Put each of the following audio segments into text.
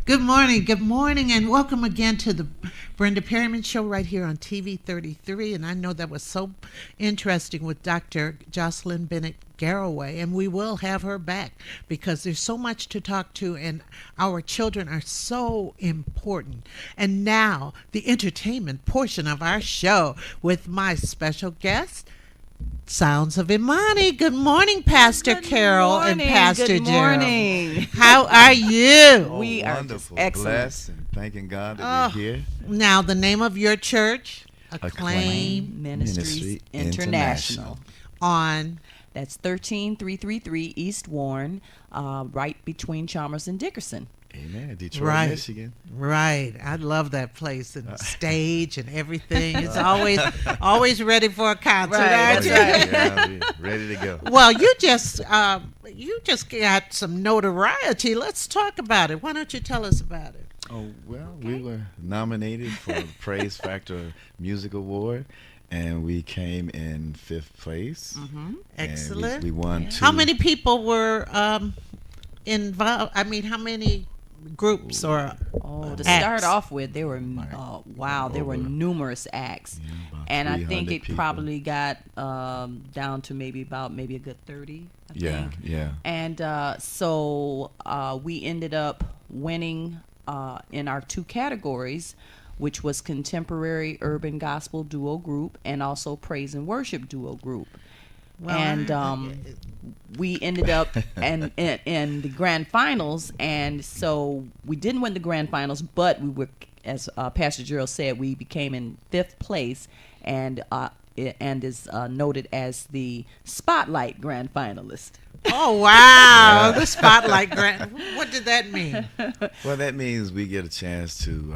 good morning, and welcome again to the Brenda Perryman Show right here on TV 33. And I know that was so interesting with Dr. Jocelyn Bennett Garraway, and we will have her back because there's so much to talk to, and our children are so important. And now, the entertainment portion of our show with my special guest. Sounds of Imani. Good morning, Pastor Carol and Pastor Good Gerald. morning. How are you? Oh, We are wonderful, excellent. blessed, and thanking God that we're here. Now, the name of your church, Acclaim Acclaim Ministries Ministry International. on. That's 13333 East Warren, right between Chalmers and Dickerson. Amen. Detroit, Right. Michigan. Right. I love that place and the stage and everything. It's always ready for a concert, Right, aren't that's you? right. Yeah, we're ready to go. Well, you just got some notoriety. Let's talk about it. Why don't you tell us about it? Oh, well, we were nominated for the Praise Factor Music Award, and we came in 5th place. And Excellent. we won Yeah. 2. How many people were involved? I mean, how many groups or Oh, to acts? start off with, there were there were numerous acts, Yeah, about and I think 300 it people. probably got down to maybe a good 30. I think. Yeah. And so we ended up winning in our 2 categories, which was contemporary urban gospel duo group and also praise and worship duo group. Well, And we ended up in the grand finals, and so we didn't win the grand finals, but we were, as Pastor Gerald said, we became in 5th place, and is noted as the Spotlight grand finalist. Oh wow, the spotlight grant. What did that mean? Well, that means we get a chance to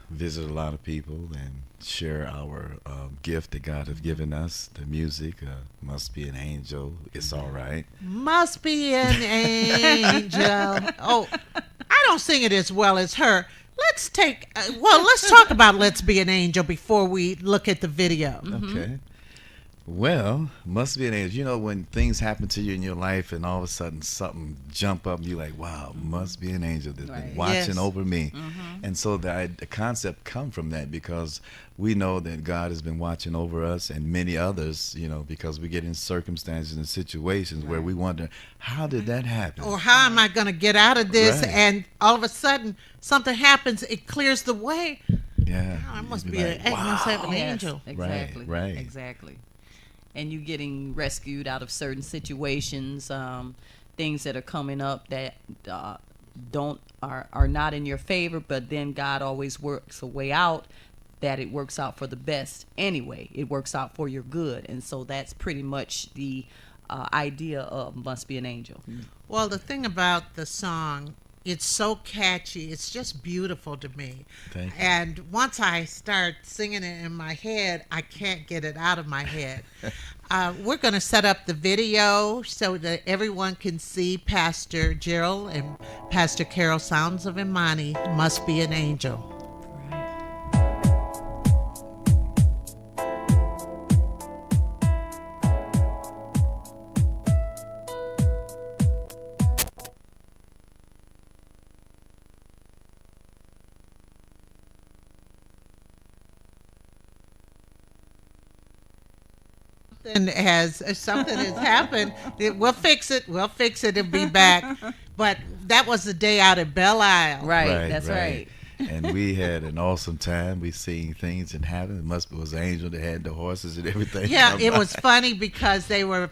visit a lot of people and share our gift that God has given us. The music must be an angel. It's all right. Must be an angel. Oh, I don't sing it as well as her. Let's talk about "Let's Be an Angel" before we look at the video. Okay. Well, must be an angel. You know, when things happen to you in your life and all of a sudden something jump up and you're like, wow, must be an angel that's been Right. watching Yes. over me. And so the concept come from that because we know that God has been watching over us and many others, you know, because we get in circumstances and situations where we wonder, how did that happen? Or how am I going to get out of this? Right. And all of a sudden something happens. It clears the way. Yeah. Oh, I must You'd be like, I must have an Yes, angel. Exactly. Right. Exactly. And you getting rescued out of certain situations, things that are coming up that are not in your favor, but then God always works a way out that it works out for the best anyway. It works out for your good, and so that's pretty much the idea of "Must Be an Angel." Well, the thing about the song, it's so catchy. It's just beautiful to me. Thank you. And once I start singing it in my head, I can't get it out of my head. We're going to set up the video so that everyone can see Pastor Gerald and Pastor Carol Sounds of Imani, "Must Be an Angel." Something has happened. We'll fix it. It'll be back. But that was the day out at Belle Isle. Right. That's right. And we had an awesome time. We seen things that happened. It was an angel that had the horses and everything. Yeah, it was funny because they were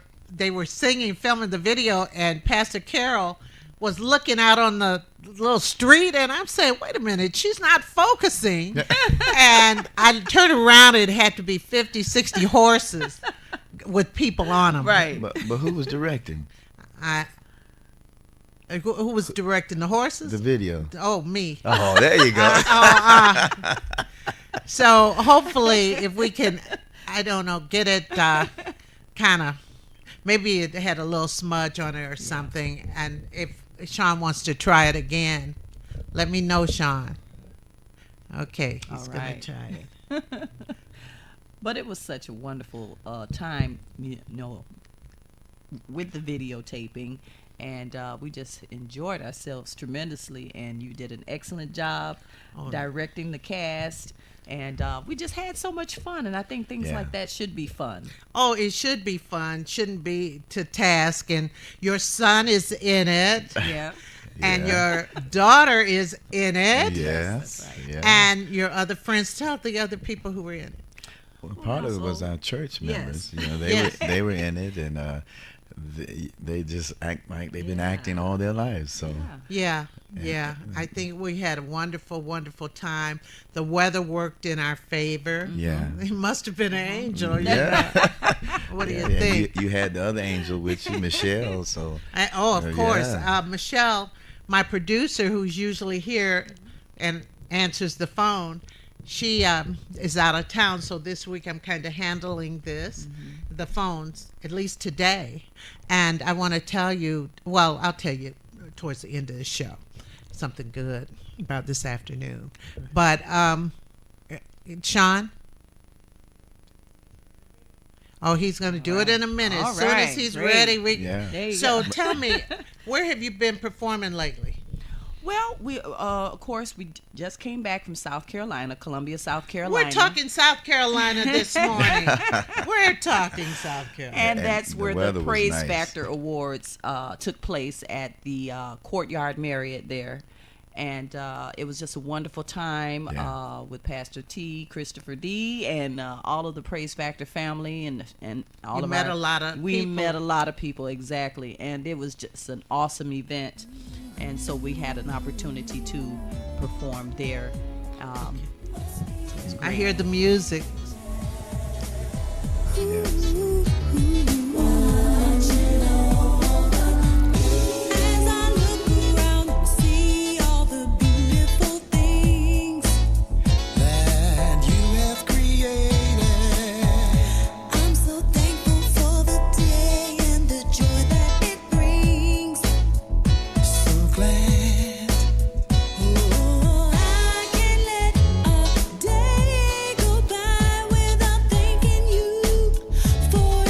singing, filming the video, and Pastor Carol was looking out on the little street, and I'm saying, wait a minute, she's not focusing. And I turned around, and it had to be 50, 60 horses with people on them. Right. But who was directing Who was directing the horses? the video? Oh, me. Oh, there you go. So hopefully, if we can, I don't know, get it kind of, maybe it had a little smudge on it or something. And if Sean wants to try it again, let me know, Sean. Okay, he's All going right. to try it. But it was such a wonderful time, with the videotaping, and we just enjoyed ourselves tremendously. And you did an excellent job Oh. directing the cast, and we just had so much fun. And I think things Yeah. like that should be fun. Oh, it should be fun. Shouldn't be to task. And your son is in it. Yeah. And Yeah. your daughter is in it. Yes. That's right. Yeah. And your other friends. Tell the other people who were in it. Well, part of it was also- our church Yes. members. You know, Yes. they were in it, and they just act like they've been acting all their lives. So Yeah. Yeah. I think we had a wonderful, wonderful time. The weather worked in our favor. yeah. He must have been an angel. you Yeah. know. What do you Yeah, think? You had the other angel with you, Michelle. So Oh, of course. yeah. Michelle, my producer, who's usually here and answers the phone, she is out of town. So this week I'm kind of handling the phones, at least today. And I want to tell you, well, I'll tell you towards the end of the show something good about this afternoon. But Sean? Oh, he's going to do it in a minute. All As soon as right, he's great. ready, we. yeah. There you So go. tell me, where have you been performing lately? Well, we of course we just came back from South Carolina, Columbia, South Carolina. We're talking South Carolina this morning. We're talking South Carolina. And And that's the where weather the was Praise nice. Factor Awards took place at the Courtyard Marriott there. And it was just a wonderful time Yeah. with Pastor T, Christopher D, and all of the Praise Factor family, and all You of met our, a lot of we people. met a lot of people, exactly, and it was just an awesome event, and so we had an opportunity to perform there. It was I great. hear the music. As I look around, see all the beautiful things that you have created. I'm so thankful for the day and the joy that it brings. So glad. Oh, I can't let a day go by without thanking you for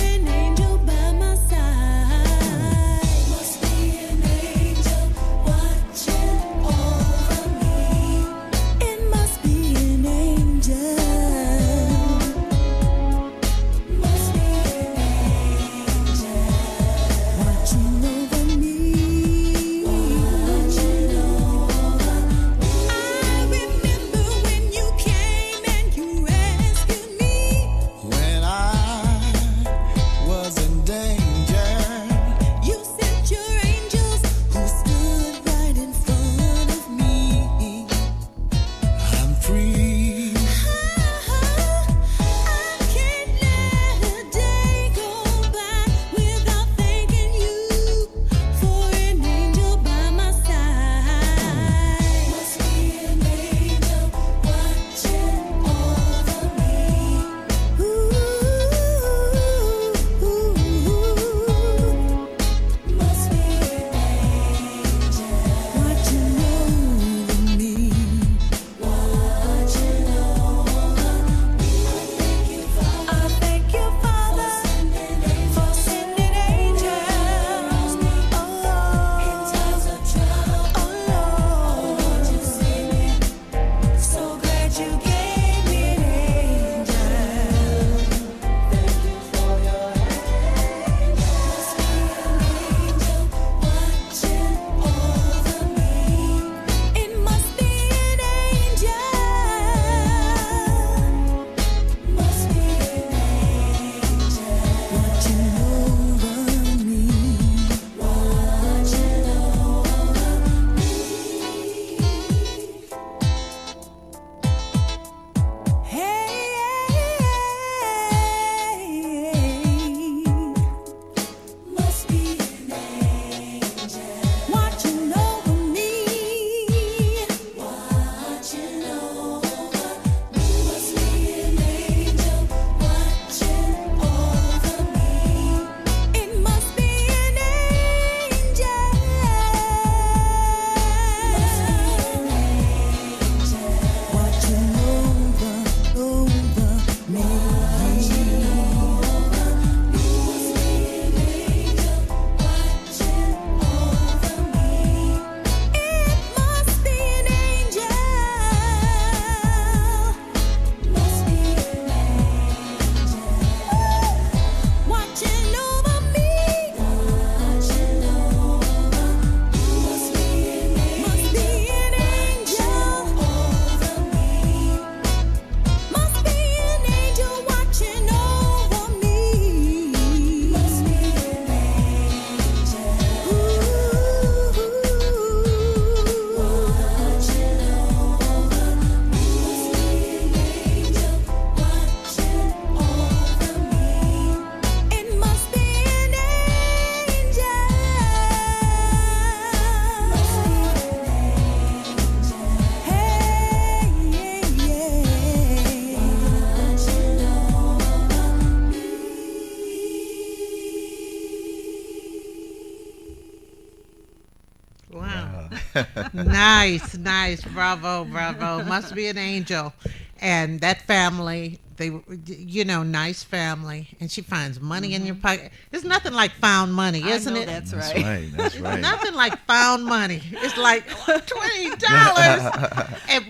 Nice, nice. Bravo, bravo. Must be an angel. And that family, nice family. And she finds money in your pocket. There's nothing like found money, isn't it? That's That's right. right. That's right. Nothing like found money. It's like $20. And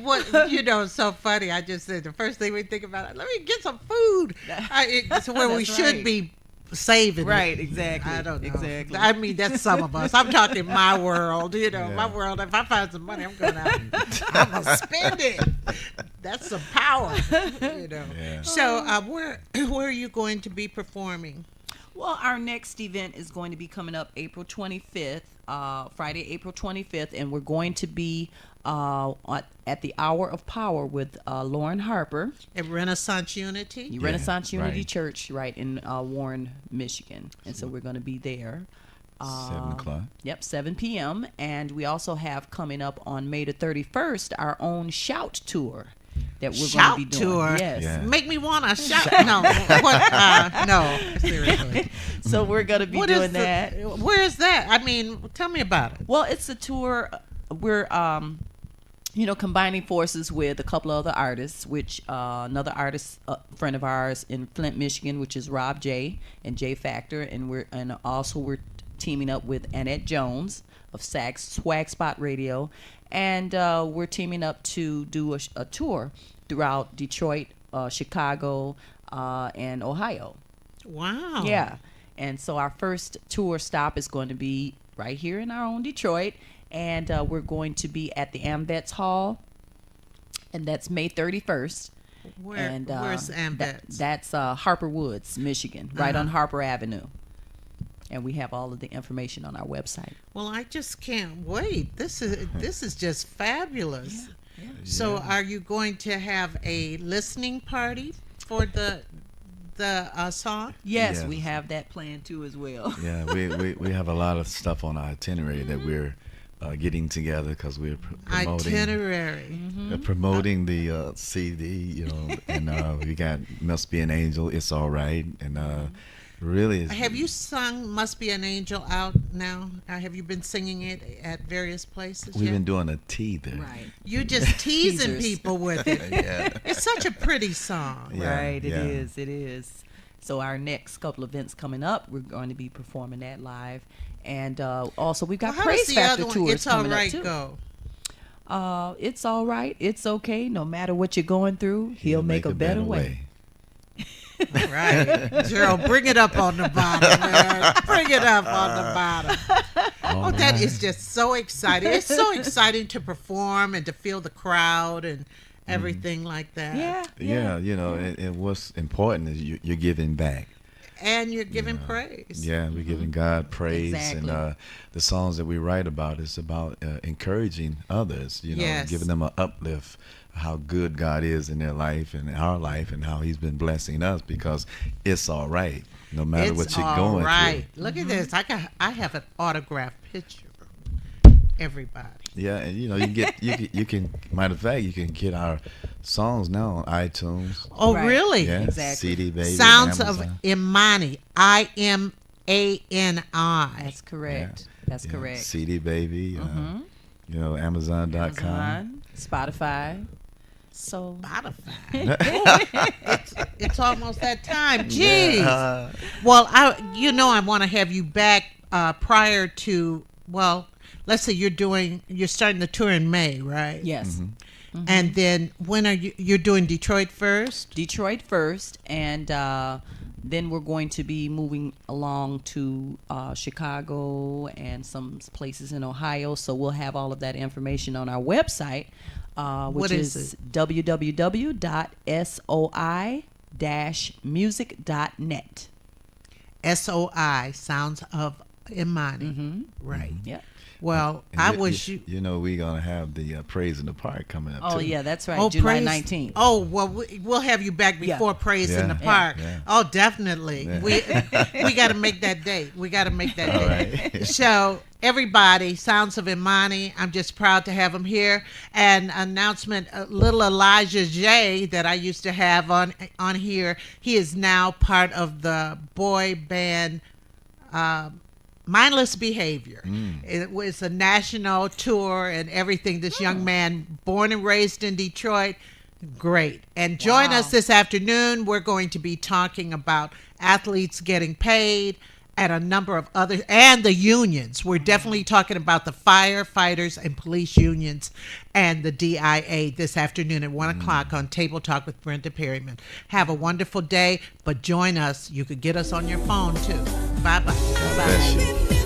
it's so funny. I just said the first thing we think about, let me get some food. It's where we That's should right. be saving it. Right, exactly. I don't know. Exactly. I mean, that's some of us. I'm talking my world. My world. If I find some money, I'm going out. I'm gonna spend it. That's some power. Yeah. So, where are you going to be performing? Well, our next event is going to be coming up April 25th, Friday, April 25th, and we're going to be at the Hour of Power with Lauren Harper, At Renaissance Unity. Renaissance Unity right. Church, right in Warren, Michigan, and so we're going to be there. 7 o'clock. Yep, 7 p.m. And we also have coming up on May the 31st our own Shout Tour that we're Shout going to be doing. tour. Yes. Yeah. Make me want to shout. No, no, seriously. So we're going to be What is doing that. Where is that? I mean, tell me about it. Well, it's a tour. We're combining forces with a couple of other artists, which another artist friend of ours in Flint, Michigan, which is Rob J and J Factor, and we're teaming up with Annette Jones of Swag Spot Radio, and we're teaming up to do a tour throughout Detroit, Chicago, and Ohio. Wow. Yeah. And so our first tour stop is going to be right here in our own Detroit. And we're going to be at the AmVets Hall. And that's May 31st. Where's AmVets? That's Harper Woods, Michigan, right on Harper Avenue. And we have all of the information on our website. Well, I just can't wait. This is just fabulous. So, are you going to have a listening party for the song? Yes, Yes. we have that planned too as well. Yeah, we have a lot of stuff on our itinerary that we're getting together because we're promoting. Itinerary. Promoting the CD, and we got "Must Be an Angel," "It's All Right," and really. Have you sung "Must Be an Angel" out now? Have you been singing it at various places? We've yet? been doing a teaser. Right. You just teasing Teasers. people with it. Yeah. It's such a pretty song. Yeah, Right, yeah. it is. So our next couple events coming up, we're going to be performing that live. And also we've got Well, how does Praise the Factor other one, tours It's All coming Right, up too. go? It's all right. It's okay. No matter what you're going through, he'll make a better way. All right. Gerald, bring it up on the bottom, man. Bring it up on the bottom. All That right. is just so exciting. It's so exciting to perform and to feel the crowd and everything like that. Yeah. Yeah, and what's important is you're giving back. And you're giving praise. Yeah, we're giving God praise, Exactly. and the songs that we write about is about encouraging others. Yes. Giving them an uplift, how good God is in their life and our life, and how He's been blessing us because it's all right, no matter It's what you're all going right. through. Look at this. I have an autographed picture. Everybody. Yeah, and you can matter of fact, you can get our songs now on iTunes. Oh, Right. really? Yeah, Exactly. CD Baby, Sounds of Amazon. Imani. IMANI. That's correct. That's Yeah, correct. CD Baby, Amazon.com. Amazon, Spotify. So Spotify. it's almost that time. Jeez. Well, I want to have you back prior to, well, let's say you're starting the tour in May, right? yes. And then when are you're doing Detroit first? Detroit first, and then we're going to be moving along to Chicago and some places in Ohio. So we'll have all of that information on our website, which What is is it? www.soi-music.net. SOI, Sounds of Imani. Right. Yep. Well, And I wish you. we're gonna have the Praise in the Park coming up. Oh too. yeah, that's right. July 19th. Oh, well, we'll have you back Yeah. before Praise in the Yeah. Park. Yeah. Oh, definitely. Yeah. We got to make that date. We got to make that All date. right. So, everybody, Sounds of Imani, I'm just proud to have him here. And announcement, little Elijah J that I used to have on here, he is now part of the boy band Mindless Behavior. It was a national tour and everything. This young man, born and raised in Detroit, great. And join us this afternoon. We're going to be talking about athletes getting paid and a number of other, and the unions. We're definitely talking about the firefighters and police unions and the DIA this afternoon at 1 o'clock on Table Talk with Brenda Perryman. Have a wonderful day, but join us. You could get us on your phone too. Bye-bye. God bless you.